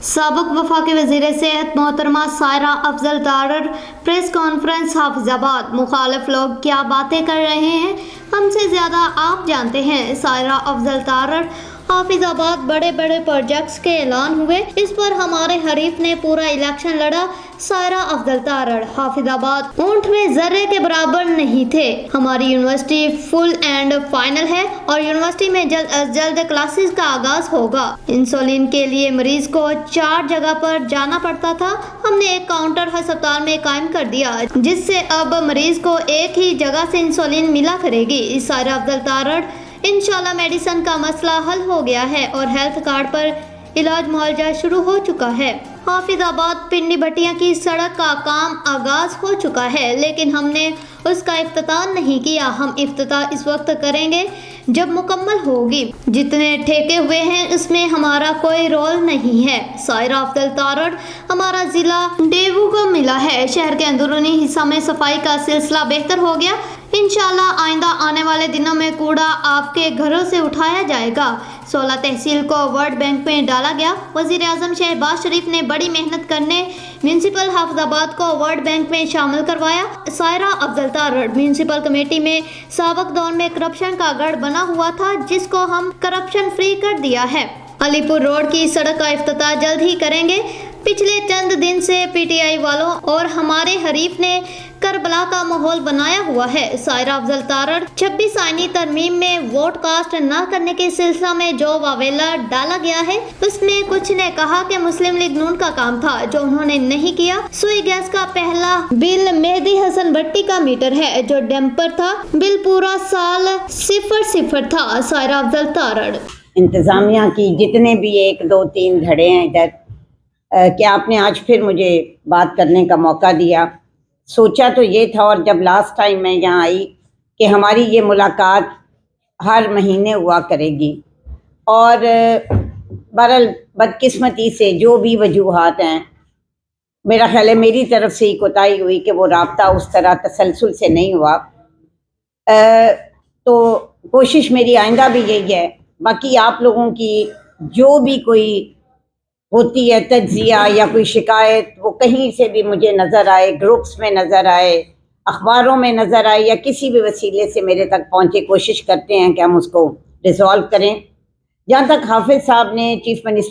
साबुक वफाकी वज़ीर सेहत मोहतरमा सायरा अफजल तारड़ प्रेस कॉन्फ्रेंस हाफिजाबाद। मुखालिफ लोग क्या बातें कर रहे हैं हमसे ज़्यादा आप जानते हैं। सायरा अफजल तारड़ हाफिजाबाद बड़े बड़े प्रोजेक्ट्स के ऐलान हुए, इस पर हमारे हरीफ ने पूरा इलेक्शन लड़ा। सायरा अफजल तारड़ हाफिजाबाद ऊंट में जर्रे के बराबर नहीं थे। हमारी यूनिवर्सिटी फुल एंड फाइनल है और यूनिवर्सिटी में जल्द अज जल्द क्लासेस का आगाज होगा। इंसुलिन के लिए मरीज को 4 जगह पर जाना पड़ता था, हमने एक काउंटर अस्पताल में कायम कर दिया, जिससे अब मरीज को एक ही जगह से इंसुलिन मिला करेगी। सायरा अफजल तारड़ इंशाल्लाह मेडिसिन का मसला हल हो गया है और हेल्थ कार्ड पर इलाज मुआवजा शुरू हो चुका है। हाफिजाबाद पिंडी भटिया की सड़क का काम आगाज हो चुका है, लेकिन हमने उसका इफ्तिताह नहीं किया। हम इफ्तिताह इस वक्त करेंगे जब मुकम्मल होगी। जितने ठेके हुए हैं उसमें हमारा कोई रोल नहीं है। सायरा अफजल तारड़ हमारा जिला डेवू को मिला है। शहर के अंदरूनी हिस्सा में सफाई का सिलसिला बेहतर हो गया। इंशाल्लाह आइंदा आने वाले दिनों में कूड़ा आपके घरों से उठाया जाएगा। 16 तहसील को वर्ल्ड बैंक में डाला गया। वजीर आजम शहबाज शरीफ ने बड़ी मेहनत करने म्यूनसिपल हाफिजाबाद को वर्ल्ड बैंक में शामिल करवाया। सायरा अफजल तारड़ म्यूनसिपल कमेटी में साबिक दौर में करप्शन का गढ़ बना हुआ था, जिसको हम करप्शन फ्री कर दिया है। अलीपुर रोड की सड़क का इफ्तिताह जल्द ही करेंगे। पिछले चंद दिन से पीटीआई वालों और हमारे हरीफ ने करबला का माहौल बनाया हुआ है। सायरा अफजल तारड़ 26 आईनी तरमीम में वोट कास्ट न करने के सिलसिला में जो वावेला डाला गया है, उसमें कुछ ने कहा कि मुस्लिम लीग नून का काम था, जो उन्होंने नहीं किया। सुई गैस का पहला बिल मेहदी हसन भट्टी का मीटर है, जो डैम्पर था। बिल पूरा साल 0 था। सायरा अफजल तारड़ इंतजामिया की जितने भी 1 2 3 धड़े हैं इधर, क्या आपने आज फिर मुझे बात करने का मौका दिया। सोचा तो ये था, और जब लास्ट टाइम मैं यहाँ आई, कि हमारी ये मुलाकात हर महीने हुआ करेगी, और बहरहाल बदकिस्मती से जो भी वजूहात हैं, मेरा ख्याल है मेरी तरफ से ही कोताही हुई कि वो राब्ता उस तरह तसलसल से नहीं हुआ। तो कोशिश मेरी आइंदा भी यही है। बाकी आप लोगों की जो भी कोई होती है तज्जिया या कोई शिकायत, वो कहीं से भी मुझे नज़र आए, ग्रुप्स में नज़र आए, अखबारों में नज़र आए, या किसी भी वसीले से मेरे तक पहुँचे, कोशिश करते हैं कि हम उसको रिजॉल्व करें। जहाँ तक हाफिज़ साहब ने चीफ मिनिस्टर